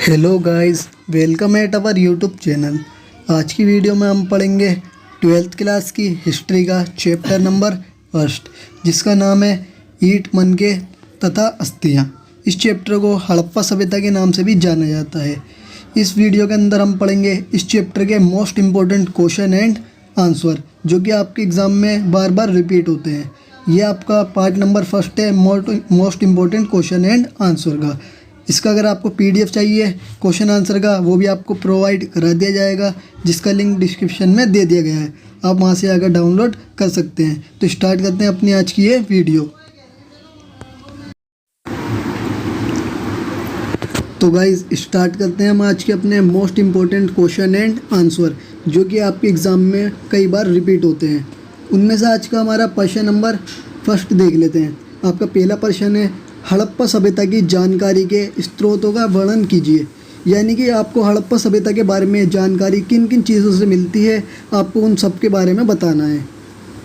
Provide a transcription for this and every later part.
Hello guys, welcome at our YouTube channel. आज की video में हम पढ़ेंगे 12th क्लास की हिस्ट्री का चैप्टर नंबर 1, जिसका नाम है ईंट मनके तथा अस्थियाँ। इस चैप्टर को हड़प्पा सभ्यता के नाम से भी जाना जाता है। इस वीडियो के अंदर हम पढ़ेंगे इस चैप्टर के most important question and answer, जो कि आपके एग्ज़ाम में बार बार रिपीट होते हैं। ये आपका पार्ट नंबर 1 है, most important question and answer का। इसका अगर आपको पीडीएफ चाहिए क्वेश्चन आंसर का, वो भी आपको प्रोवाइड करा दिया जाएगा, जिसका लिंक डिस्क्रिप्शन में दे दिया गया है। आप वहां से आकर डाउनलोड कर सकते हैं। तो स्टार्ट करते हैं अपनी आज की ये वीडियो। तो गाइज स्टार्ट करते हैं हम आज के अपने most important question and answer, जो कि आपके एग्ज़ाम में कई बार रिपीट होते हैं। उनमें से आज का हमारा प्रश्न नंबर 1 देख लेते हैं। आपका पहला प्रश्न है, हड़प्पा सभ्यता की जानकारी के स्रोतों का वर्णन कीजिए। यानी कि आपको हड़प्पा सभ्यता के बारे में जानकारी किन किन चीज़ों से मिलती है, आपको उन सब के बारे में बताना है।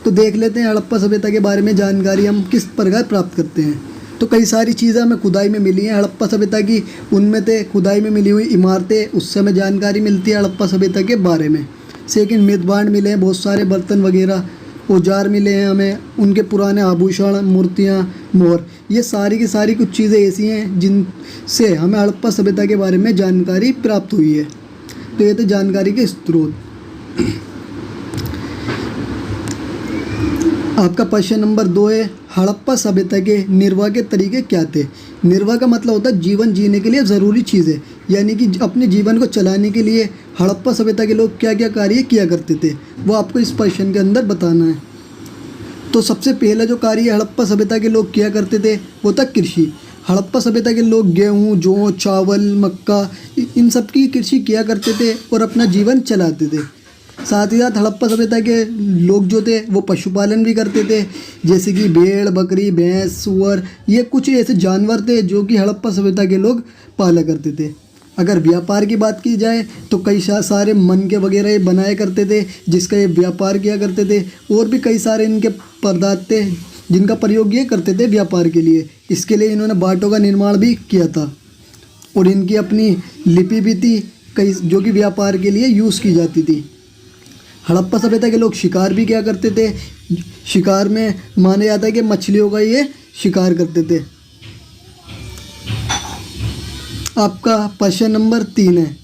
तो देख लेते हैं हड़प्पा सभ्यता के बारे में जानकारी हम किस प्रकार प्राप्त करते हैं। तो कई सारी चीज़ें हमें खुदाई में मिली हैं हड़प्पा सभ्यता की। उनमें से खुदाई में मिली हुई इमारतें, उससे हमें जानकारी मिलती है हड़प्पा सभ्यता के बारे में। सेकंड, मृदभांड मिले हैं, बहुत सारे बर्तन वगैरह, औजार मिले हैं हमें, उनके पुराने आभूषण, मूर्तियाँ, मोहर, ये सारी की सारी कुछ चीज़ें ऐसी हैं जिनसे हमें हड़प्पा सभ्यता के बारे में जानकारी प्राप्त हुई है। तो ये तो जानकारी के स्रोत। आपका प्रश्न नंबर 2 है, हड़प्पा सभ्यता के निर्वाह के तरीके क्या थे। निर्वाह का मतलब होता है जीवन जीने के लिए ज़रूरी चीज़ें, यानी कि अपने जीवन को चलाने के लिए हड़प्पा सभ्यता के लोग क्या क्या कार्य किया करते थे, वो आपको इस प्रश्न के अंदर बताना है। तो सबसे पहला जो कार्य हड़प्पा सभ्यता के लोग किया करते थे वो था कृषि। हड़प्पा सभ्यता के लोग गेहूँ, जौ, चावल, मक्का, इन सब की कृषि किया करते थे और अपना जीवन चलाते थे। साथ ही साथ हड़प्पा सभ्यता के लोग जो थे वो पशुपालन भी करते थे, जैसे कि भेड़, बकरी, भैंस, सूअर, ये कुछ ऐसे जानवर थे जो कि हड़प्पा सभ्यता के लोग पाला करते थे। अगर व्यापार की बात की जाए तो कई सारे मनके वगैरह ये बनाया करते थे, जिसका ये व्यापार किया करते थे। और भी कई सारे इनके पदार्थ थे जिनका प्रयोग ये करते थे व्यापार के लिए। इसके लिए इन्होंने बाटों का निर्माण भी किया था और इनकी अपनी लिपि भी थी कई, जो कि व्यापार के लिए यूज़ की जाती थी। हड़प्पा सभ्यता के लोग शिकार भी किया करते थे। शिकार में माना जाता है कि मछलियों का ये शिकार करते थे। आपका प्रश्न नंबर 3 है,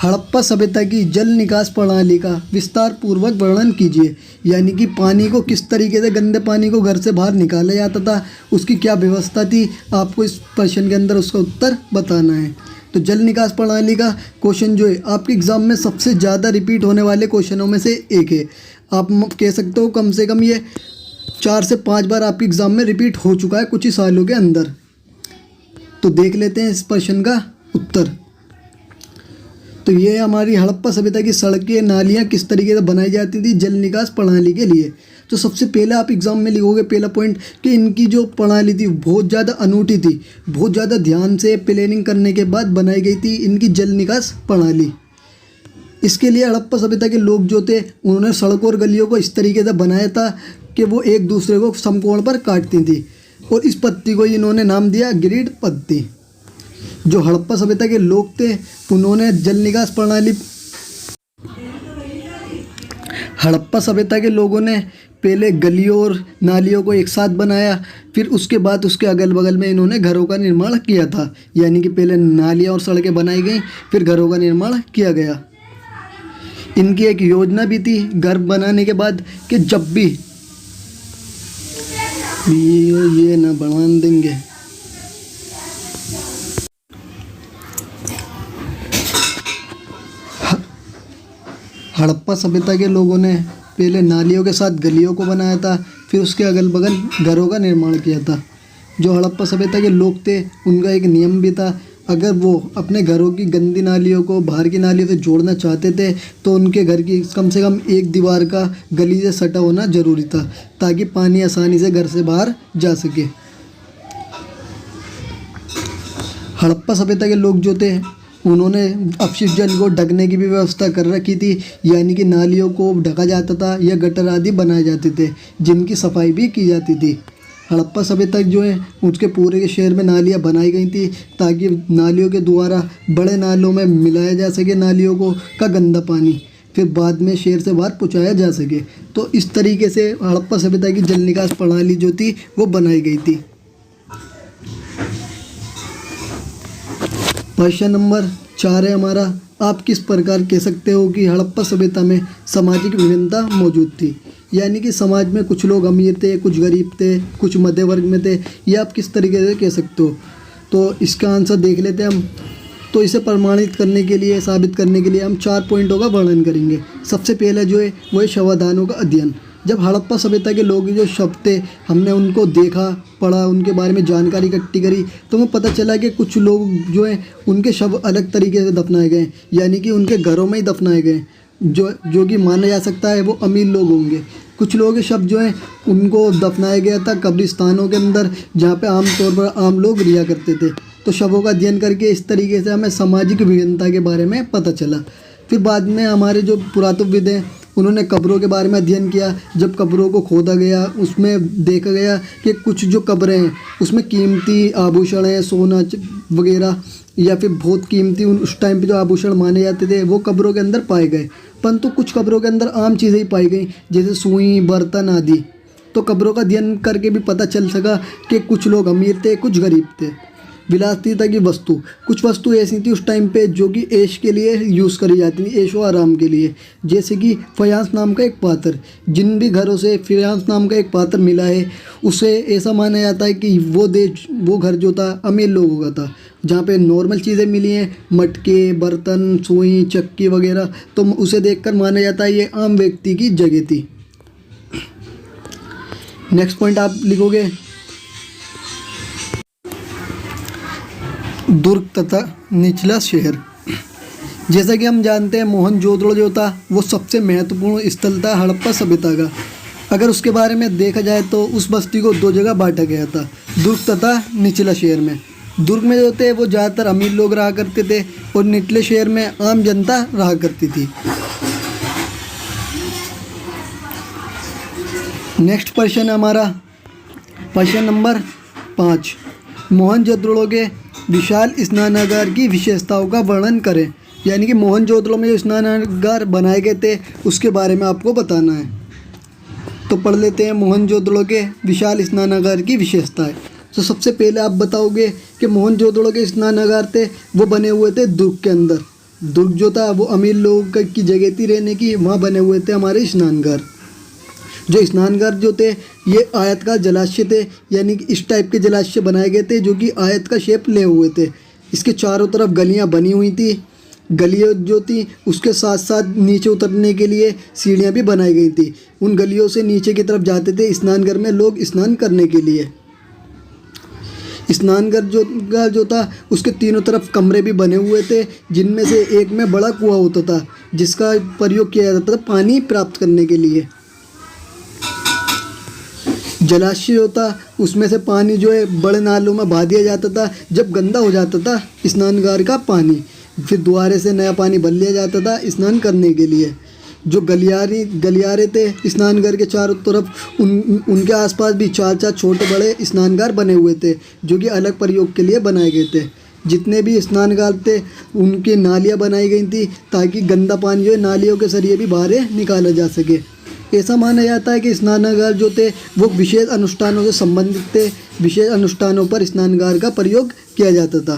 हड़प्पा सभ्यता की जल निकास प्रणाली का विस्तार पूर्वक वर्णन कीजिए। यानी कि पानी को किस तरीके से, गंदे पानी को घर से बाहर निकाला जाता था, उसकी क्या व्यवस्था थी, आपको इस प्रश्न के अंदर उसका उत्तर बताना है। तो जल निकास प्रणाली का क्वेश्चन जो है आपके एग्ज़ाम में सबसे ज़्यादा रिपीट होने वाले क्वेश्चनों में से एक है। आप कह सकते हो कम से कम ये 4 से 5 बार आपके एग्ज़ाम में रिपीट हो चुका है कुछ ही सालों के अंदर। तो देख लेते हैं इस प्रश्न का उत्तर। तो ये हमारी हड़प्पा सभ्यता की सड़कें, नालियाँ किस तरीके से बनाई जाती थी जल निकास प्रणाली के लिए। तो सबसे पहले आप एग्ज़ाम में लिखोगे पहला पॉइंट कि इनकी जो प्रणाली थी बहुत ज़्यादा अनूठी थी, बहुत ज़्यादा ध्यान से प्लानिंग करने के बाद बनाई गई थी इनकी जल निकास प्रणाली। इसके लिए हड़प्पा सभ्यता के लोग जो थे उन्होंने सड़कों और गलियों को इस तरीके से बनाया था कि वो एक दूसरे को समकोण पर काटती थी, और इस पद्धति को इन्होंने नाम दिया ग्रिड पद्धति। जो हड़प्पा सभ्यता के लोग थे उन्होंने जल निकास प्रणाली, हड़प्पा सभ्यता के लोगों ने पहले गलियों और नालियों को एक साथ बनाया, फिर उसके बाद उसके अगल बगल में इन्होंने घरों का निर्माण किया था। यानी कि पहले नालियाँ और सड़कें बनाई गई, फिर घरों का निर्माण किया गया। इनकी एक योजना भी थी घर बनाने के बाद कि जब भी ये ना बना देंगे। हड़प्पा सभ्यता के लोगों ने पहले नालियों के साथ गलियों को बनाया था, फिर उसके अगल बगल घरों का निर्माण किया था। जो हड़प्पा सभ्यता के लोग थे उनका एक नियम भी था, अगर वो अपने घरों की गंदी नालियों को बाहर की नालियों से जोड़ना चाहते थे तो उनके घर की कम से कम एक दीवार का गली से सटा होना ज़रूरी था, ताकि पानी आसानी से घर से बाहर जा सके। हड़प्पा सभ्यता के लोग जो थे उन्होंने अपशिष्ट जल को ढकने की भी व्यवस्था कर रखी थी, यानी कि नालियों को ढका जाता था या गटर आदि बनाए जाते थे जिनकी सफाई भी की जाती थी। हड़प्पा सभ्यता जो है उसके पूरे के शहर में नालियाँ बनाई गई थी ताकि नालियों के द्वारा बड़े नालों में मिलाया जा सके नालियों को का गंदा पानी, फिर बाद में शहर से बाहर पहुँचाया जा सके। तो इस तरीके से हड़प्पा सभ्यता की जल निकास प्रणाली जो थी वो बनाई गई थी। प्रश्न नंबर 4 है हमारा, आप किस प्रकार कह सकते हो कि हड़प्पा सभ्यता में सामाजिक विभिन्नता मौजूद थी? यानी कि समाज में कुछ लोग अमीर थे, कुछ गरीब थे, कुछ मध्य वर्ग में थे, ये आप किस तरीके से कह सकते हो? तो इसका आंसर देख लेते हैं हम। तो इसे प्रमाणित करने के लिए, साबित करने के लिए हम 4 पॉइंटों का वर्णन करेंगे। सबसे पहला जो है वो है शवाधानों का अध्ययन। जब हड़प्पा सभ्यता के लोग जो शब्द थे हमने उनको देखा, पढ़ा, उनके बारे में जानकारी इकट्ठी करी, तो हमें पता चला कि कुछ लोग जो है उनके शव अलग तरीके से दफनाए गए, यानी कि उनके घरों में ही दफनाए गए, जो कि माना जा सकता है वो अमीर लोग होंगे। कुछ लोगों के शव जो हैं उनको दफनाया गया था कब्रिस्तानों के अंदर, जहाँ पे आमतौर पर आम लोग रिया करते थे। तो शवों का अध्ययन करके इस तरीके से हमें सामाजिक विभिन्नता के बारे में पता चला। फिर बाद में हमारे जो पुरातत्वविद हैं उन्होंने कब्रों के बारे में अध्ययन किया। जब कब्रों को खोदा गया उसमें देखा गया कि कुछ जो कब्रें हैं उसमें कीमती आभूषण हैं, सोना वगैरह या फिर बहुत कीमती उस टाइम पे जो आभूषण माने जाते थे वो कब्रों के अंदर पाए गए। परंतु कुछ कब्रों के अंदर आम चीज़ें ही पाई गई जैसे सुई, बर्तन आदि। तो कब्रों का अध्ययन करके भी पता चल सका कि कुछ लोग अमीर थे, कुछ गरीब थे। विलासिता की वस्तु, कुछ वस्तु ऐसी थी उस टाइम पे जो कि ऐश के लिए यूज़ करी जाती थी, ऐशो आराम के लिए, जैसे कि फयांस नाम का एक पात्र। जिन भी घरों से फयांस नाम का एक पात्र मिला है उसे ऐसा माना जाता है कि वो घर जो था अमीर लोगों का था। जहाँ पे नॉर्मल चीज़ें मिली हैं, मटके, बर्तन, सुई, चक्की वगैरह, तो उसे देखकर माना जाता है ये आम व्यक्ति की जगह थी। नेक्स्ट पॉइंट आप लिखोगे दुर्ग तथा निचला शहर। जैसा कि हम जानते हैं मोहनजोदड़ो जो था वो सबसे महत्वपूर्ण स्थल था हड़प्पा सभ्यता का। अगर उसके बारे में देखा जाए तो उस बस्ती को 2 जगह बांटा गया था, दुर्ग तथा निचला शहर में। दुर्ग में जो थे वो ज़्यादातर अमीर लोग रहा करते थे और निचले शहर में आम जनता रहा करती थी। नेक्स्ट प्रश्न है हमारा, प्रश्न नंबर 5, मोहनजोदड़ो के विशाल स्नानागार की विशेषताओं का वर्णन करें। यानी कि मोहनजोदड़ो में जो स्नानागार बनाए गए थे उसके बारे में आपको बताना है। तो पढ़ लेते हैं मोहनजोदड़ो के विशाल स्नानागार की विशेषताएं। तो सबसे पहले आप बताओगे कि मोहनजोदड़ो के स्नानागार थे वो बने हुए थे दुर्ग के अंदर। दुर्ग जो था वो अमीर लोगों की जगह थी रहने की, वहाँ बने हुए थे हमारे स्नानगार। जो स्नानगार जो थे ये आयताकार जलाशय थे, यानी कि इस टाइप के जलाशय बनाए गए थे जो कि आयत का शेप ले हुए थे। इसके चारों तरफ गलियां बनी हुई थी। गलियां जो थी उसके साथ साथ नीचे उतरने के लिए सीढ़ियां भी बनाई गई थी। उन गलियों से नीचे की तरफ जाते थे स्नानघर में लोग स्नान करने के लिए। स्नानघर जो था उसके तीनों तरफ कमरे भी बने हुए थे, जिनमें से एक में बड़ा कुआं होता था जिसका प्रयोग किया जाता था पानी प्राप्त करने के लिए। जलाशय होता उसमें से पानी जो है बड़े नालों में बहा दिया जाता था। जब गंदा हो जाता था स्नानगार का पानी, फिर दोबारा से नया पानी भर लिया जाता था स्नान करने के लिए। जो गलियारे थे स्नानगार के चारों तरफ उनके आसपास भी 4 छोटे बड़े स्नानगार बने हुए थे जो कि अलग प्रयोग के लिए बनाए गए थे। जितने भी स्नानगार थे उनकी नालियाँ बनाई गई थी ताकि गंदा पानी जो है नालियों के जरिए भी बाहर निकाला जा सके। ऐसा माना जाता है कि स्नानागार जो थे वो विशेष अनुष्ठानों से संबंधित थे। विशेष अनुष्ठानों पर स्नानागार का प्रयोग किया जाता था।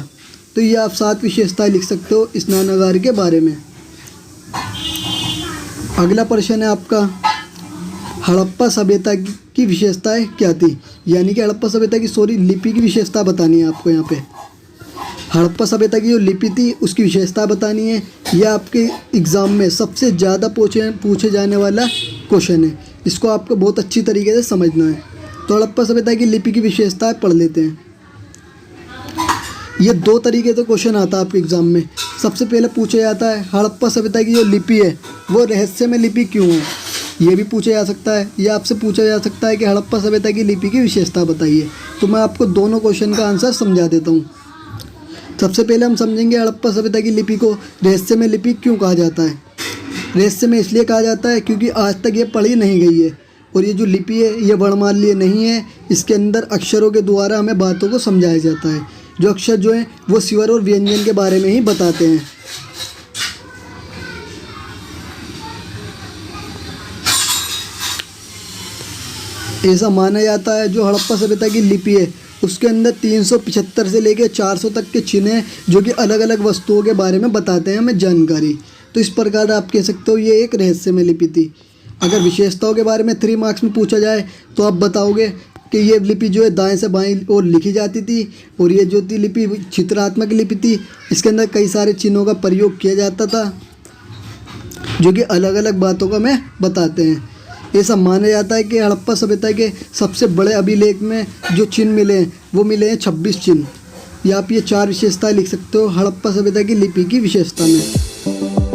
तो ये आप 7 विशेषताएं लिख सकते हो स्नानागार के बारे में। अगला प्रश्न है आपका, हड़प्पा सभ्यता की विशेषताएं क्या थी? यानी कि हड़प्पा सभ्यता की लिपि की विशेषता बतानी है आपको। यहाँ पे हड़प्पा सभ्यता की जो लिपि थी उसकी विशेषता बतानी है। यह आपके एग्ज़ाम में सबसे ज़्यादा पूछे जाने वाला क्वेश्चन है। इसको आपको बहुत अच्छी तरीके से समझना है। तो हड़प्पा सभ्यता की लिपि की विशेषताएं पढ़ लेते हैं। ये 2 तरीके से क्वेश्चन आता है आपके एग्ज़ाम में। सबसे पहले पूछा जाता है हड़प्पा सभ्यता की जो लिपि है वो रहस्यमय लिपि क्यों है, ये भी पूछा जा सकता है। या आपसे पूछा जा सकता है कि हड़प्पा सभ्यता की लिपि की विशेषता बताइए। तो मैं आपको दोनों क्वेश्चन का आंसर समझा देता हूँ। सबसे पहले हम समझेंगे हड़प्पा सभ्यता की लिपि को रहस्यमय लिपि क्यों कहा जाता है। रहस्यमय इसलिए कहा जाता है क्योंकि आज तक ये पढ़ी नहीं गई है और ये जो लिपि है ये वर्णमालीय नहीं है। इसके अंदर अक्षरों के द्वारा हमें बातों को समझाया जाता है। जो अक्षर जो हैं वो स्वर और व्यंजन के बारे में ही बताते हैं। ऐसा माना जाता है जो हड़प्पा सभ्यता की लिपि है उसके अंदर 375 से लेकर 400 तक के चिन्ह हैं जो कि अलग अलग वस्तुओं के बारे में बताते हैं हमें जानकारी। तो इस प्रकार आप कह सकते हो ये एक रहस्यमय लिपि थी। अगर विशेषताओं के बारे में 3 मार्क्स में पूछा जाए तो आप बताओगे कि ये लिपि जो है दाएं से बाएं ओर लिखी जाती थी और ये जो थी लिपि चित्रात्मक लिपि थी। इसके अंदर कई सारे चिन्हों का प्रयोग किया जाता था जो कि अलग अलग बातों का हमें बताते हैं। ऐसा माना जाता है कि हड़प्पा सभ्यता के सबसे बड़े अभिलेख में जो चिन्ह मिले हैं वो मिले हैं 26 चिन्ह। या आप ये 4 विशेषताएं लिख सकते हो हड़प्पा सभ्यता की लिपि की विशेषता में।